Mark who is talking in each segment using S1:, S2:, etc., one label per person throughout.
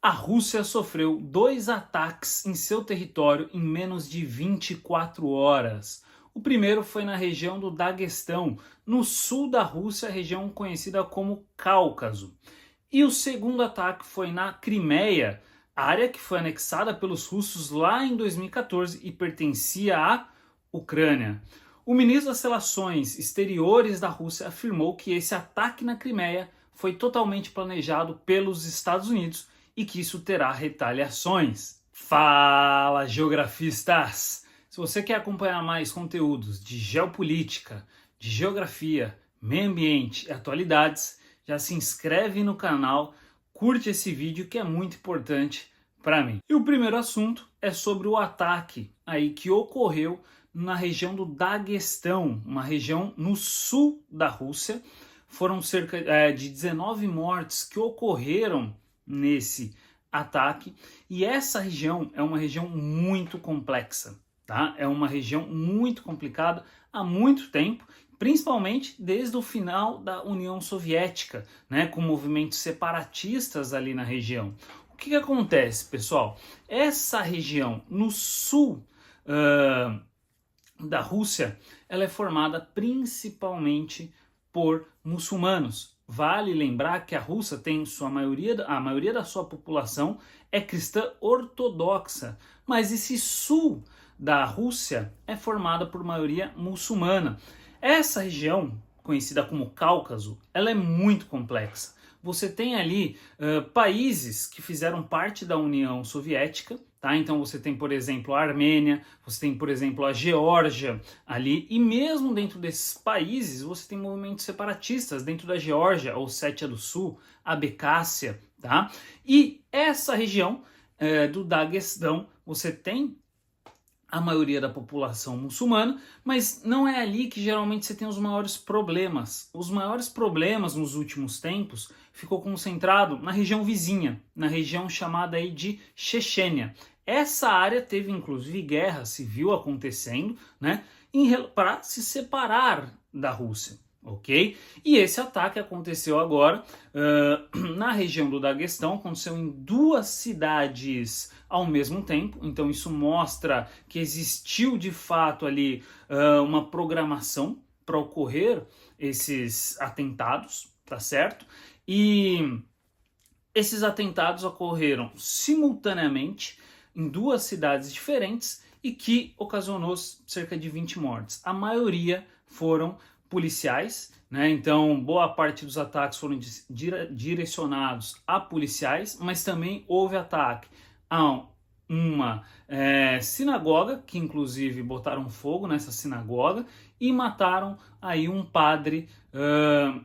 S1: A Rússia sofreu 2 ataques em seu território em menos de 24 horas. O primeiro foi na região do Daguestão, no sul da Rússia, região conhecida como Cáucaso. E o segundo ataque foi na Crimeia, área que foi anexada pelos russos lá em 2014 e pertencia à Ucrânia. O ministro das Relações Exteriores da Rússia afirmou que esse ataque na Crimeia foi totalmente planejado pelos Estados Unidos e que isso terá retaliações. Fala, geografistas! Se você quer acompanhar mais conteúdos de geopolítica, de geografia, meio ambiente e atualidades, já se inscreve no canal, curte esse vídeo que é muito importante para mim. E o primeiro assunto é sobre o ataque aí que ocorreu na região do Daguestão, uma região no sul da Rússia. Foram cerca de 19 mortes que ocorreram nesse ataque, e essa região é uma região muito complexa, tá? É uma região muito complicada há muito tempo, principalmente desde o final da União Soviética, né, com movimentos separatistas ali na região. O que acontece, pessoal? Essa região no sul da Rússia, ela é formada principalmente por muçulmanos. Vale lembrar que a Rússia tem a maioria da sua população é cristã ortodoxa, mas esse sul da Rússia é formada por maioria muçulmana. Essa região, conhecida como Cáucaso, ela é muito complexa. Você tem ali países que fizeram parte da União Soviética, tá? Então você tem, por exemplo, a Armênia, você tem, por exemplo, a Geórgia ali, e mesmo dentro desses países você tem movimentos separatistas dentro da Geórgia, a Ossétia do Sul, a Abcásia, tá? E essa região do Daguestão, você tem a maioria da população muçulmana, mas não é ali que geralmente você tem os maiores problemas. Os maiores problemas nos últimos tempos ficou concentrado na região vizinha, na região chamada aí de Chechênia. Essa área teve inclusive guerra civil acontecendo, né, para se separar da Rússia. Ok? E esse ataque aconteceu agora na região do Daguestão, aconteceu em 2 cidades ao mesmo tempo, então isso mostra que existiu de fato ali uma programação para ocorrer esses atentados, tá certo? E esses atentados ocorreram simultaneamente em 2 cidades diferentes e que ocasionou cerca de 20 mortes. A maioria foram policiais, né? Então boa parte dos ataques foram direcionados a policiais, mas também houve ataque a uma sinagoga, que inclusive botaram fogo nessa sinagoga e mataram aí um padre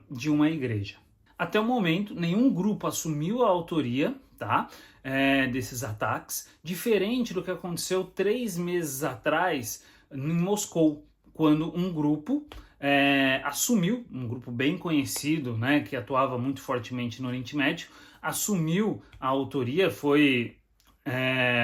S1: de uma igreja. Até o momento, nenhum grupo assumiu a autoria, tá, desses ataques, diferente do que aconteceu 3 meses atrás em Moscou, quando um grupo assumiu, um grupo bem conhecido, né, que atuava muito fortemente no Oriente Médio, assumiu a autoria. Foi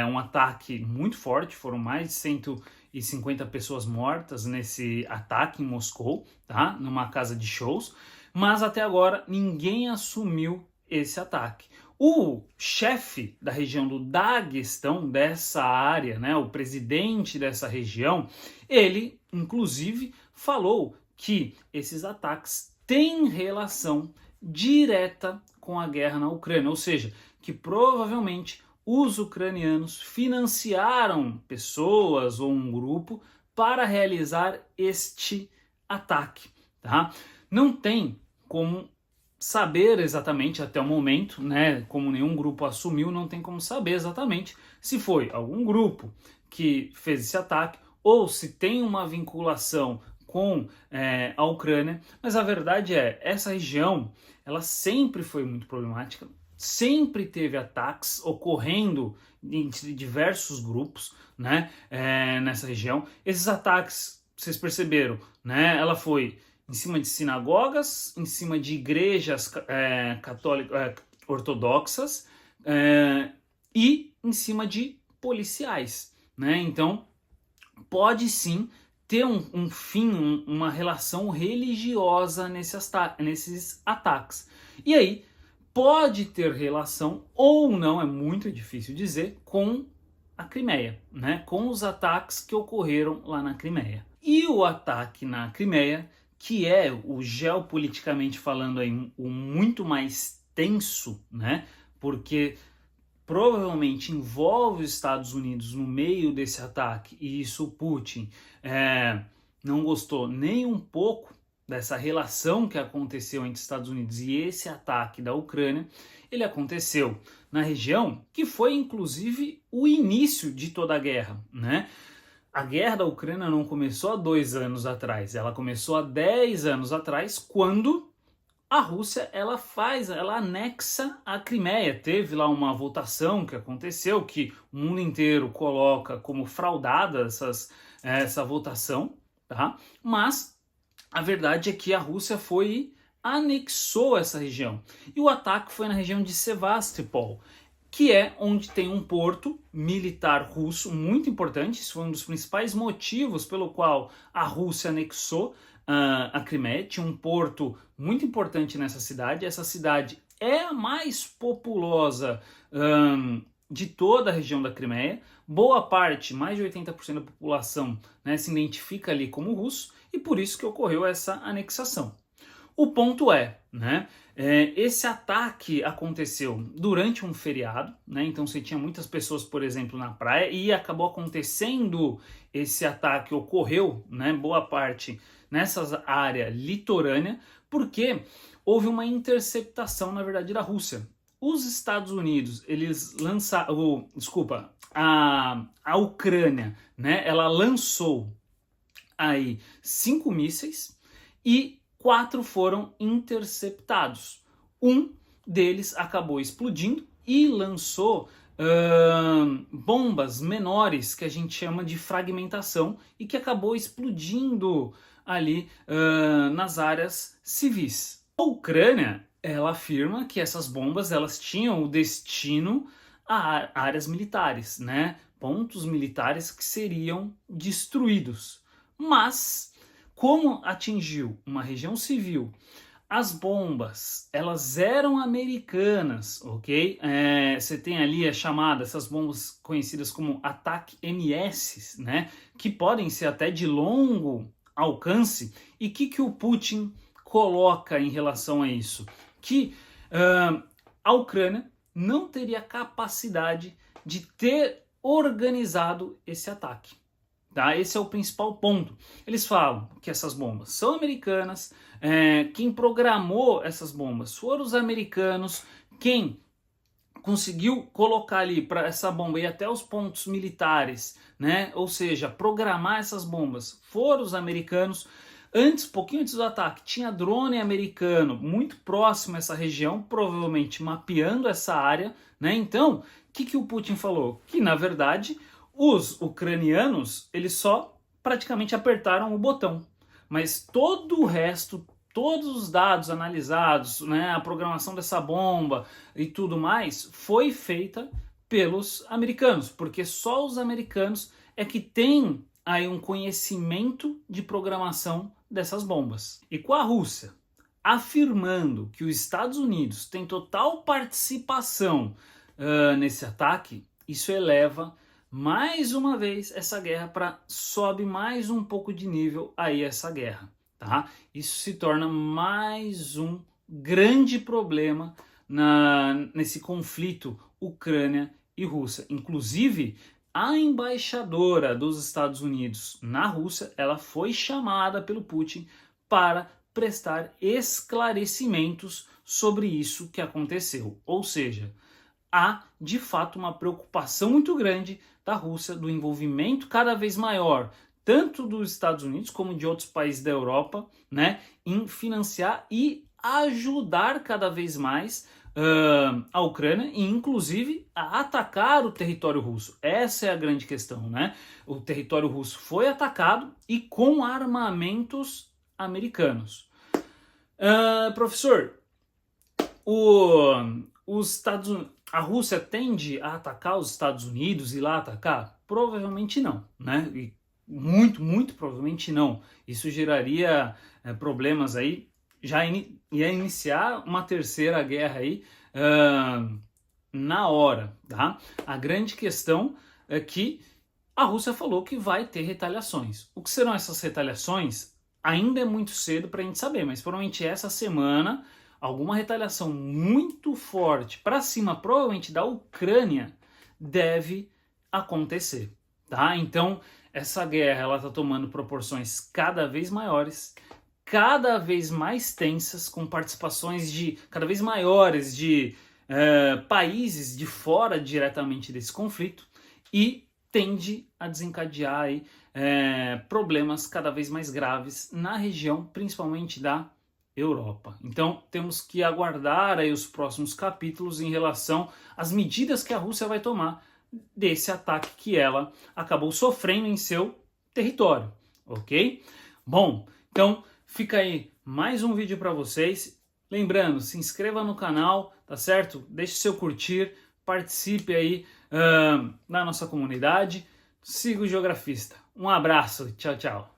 S1: um ataque muito forte, foram mais de 150 pessoas mortas nesse ataque em Moscou, tá, numa casa de shows, mas até agora ninguém assumiu esse ataque. O chefe da região do Daguestão, dessa área, né, o presidente dessa região, ele inclusive falou que esses ataques têm relação direta com a guerra na Ucrânia, ou seja, que provavelmente os ucranianos financiaram pessoas ou um grupo para realizar este ataque, tá? Não tem como saber exatamente até o momento, né? Como nenhum grupo assumiu, não tem como saber exatamente se foi algum grupo que fez esse ataque ou se tem uma vinculação com a Ucrânia, mas a verdade é, essa região, ela sempre foi muito problemática, sempre teve ataques ocorrendo entre diversos grupos, né, nessa região. Esses ataques, vocês perceberam, né, ela foi em cima de sinagogas, em cima de igrejas católicas, ortodoxas e em cima de policiais, né? Então, pode sim ter um fim, uma relação religiosa nesses ataques. E aí, pode ter relação ou não, é muito difícil dizer, com a Crimeia, né? Com os ataques que ocorreram lá na Crimeia. E o ataque na Crimeia, que é o geopoliticamente falando aí o muito mais tenso, né? Porque provavelmente envolve os Estados Unidos no meio desse ataque, e isso o Putin não gostou nem um pouco dessa relação que aconteceu entre Estados Unidos e esse ataque da Ucrânia. Ele aconteceu na região que foi inclusive o início de toda a guerra, né? A guerra da Ucrânia não começou há 2 anos atrás, ela começou há 10 anos atrás, quando a Rússia ela anexa a Crimeia. Teve lá uma votação que aconteceu, que o mundo inteiro coloca como fraudada essa votação, tá? Mas a verdade é que a Rússia anexou essa região. E o ataque foi na região de Sevastopol, que é onde tem um porto militar russo muito importante. Isso foi um dos principais motivos pelo qual a Rússia anexou a Crimeia. Tinha um porto muito importante nessa cidade. Essa cidade é a mais populosa de toda a região da Crimeia. Boa parte, mais de 80% da população, né, se identifica ali como russo, e por isso que ocorreu essa anexação. O ponto é, né, esse ataque aconteceu durante um feriado, né, então você tinha muitas pessoas, por exemplo, na praia, e acabou acontecendo esse ataque, ocorreu, né, boa parte nessa área litorânea, porque houve uma interceptação, na verdade, da Rússia. Os Estados Unidos, eles lançaram, a Ucrânia, né, ela lançou aí 5 mísseis e 4 foram interceptados. Um deles acabou explodindo e lançou bombas menores, que a gente chama de fragmentação, e que acabou explodindo ali nas áreas civis. A Ucrânia, ela afirma que essas bombas elas tinham o destino a áreas militares, né? Pontos militares que seriam destruídos. Mas, como atingiu uma região civil, as bombas, elas eram americanas, ok? Você tem ali essas bombas conhecidas como ataque MS, né? Que podem ser até de longo alcance. E o que o Putin coloca em relação a isso? Que a Ucrânia não teria capacidade de ter organizado esse ataque. Tá? Esse é o principal ponto. Eles falam que essas bombas são americanas, quem programou essas bombas foram os americanos, quem conseguiu colocar ali para essa bomba ir até os pontos militares, né? Ou seja, programar essas bombas foram os americanos. Pouquinho antes do ataque, tinha drone americano muito próximo a essa região, provavelmente mapeando essa área, né? Então, o que o Putin falou? Que, na verdade, os ucranianos, eles só praticamente apertaram o botão, mas todo o resto, todos os dados analisados, né, a programação dessa bomba e tudo mais, foi feita pelos americanos, porque só os americanos é que têm aí um conhecimento de programação dessas bombas. E com a Rússia afirmando que os Estados Unidos têm total participação nesse ataque, isso eleva mais uma vez essa guerra sobe mais um pouco de nível aí essa guerra, tá? Isso se torna mais um grande problema nesse conflito Ucrânia e Rússia. Inclusive, a embaixadora dos Estados Unidos na Rússia, ela foi chamada pelo Putin para prestar esclarecimentos sobre isso que aconteceu. Ou seja, há de fato uma preocupação muito grande da Rússia, do envolvimento cada vez maior, tanto dos Estados Unidos como de outros países da Europa, né, em financiar e ajudar cada vez mais a Ucrânia e inclusive a atacar o território russo. Essa é a grande questão, né? O território russo foi atacado e com armamentos americanos. Professor, a Rússia tende a atacar os Estados Unidos e lá atacar? Provavelmente não, né? E muito provavelmente não. Isso geraria problemas aí, ia iniciar uma terceira guerra aí na hora, tá? A grande questão é que a Rússia falou que vai ter retaliações. O que serão essas retaliações? Ainda é muito cedo para a gente saber, mas provavelmente essa semana alguma retaliação muito forte para cima, provavelmente da Ucrânia, deve acontecer, tá? Então essa guerra ela está tomando proporções cada vez maiores, cada vez mais tensas, com participações de cada vez maiores de países de fora diretamente desse conflito, e tende a desencadear aí, problemas cada vez mais graves na região, principalmente da Europa. Então temos que aguardar aí os próximos capítulos em relação às medidas que a Rússia vai tomar desse ataque que ela acabou sofrendo em seu território, ok? Bom, então fica aí mais um vídeo para vocês. Lembrando, se inscreva no canal, tá certo? Deixe seu curtir, participe aí na nossa comunidade. Siga o Geografista. Um abraço, tchau, tchau.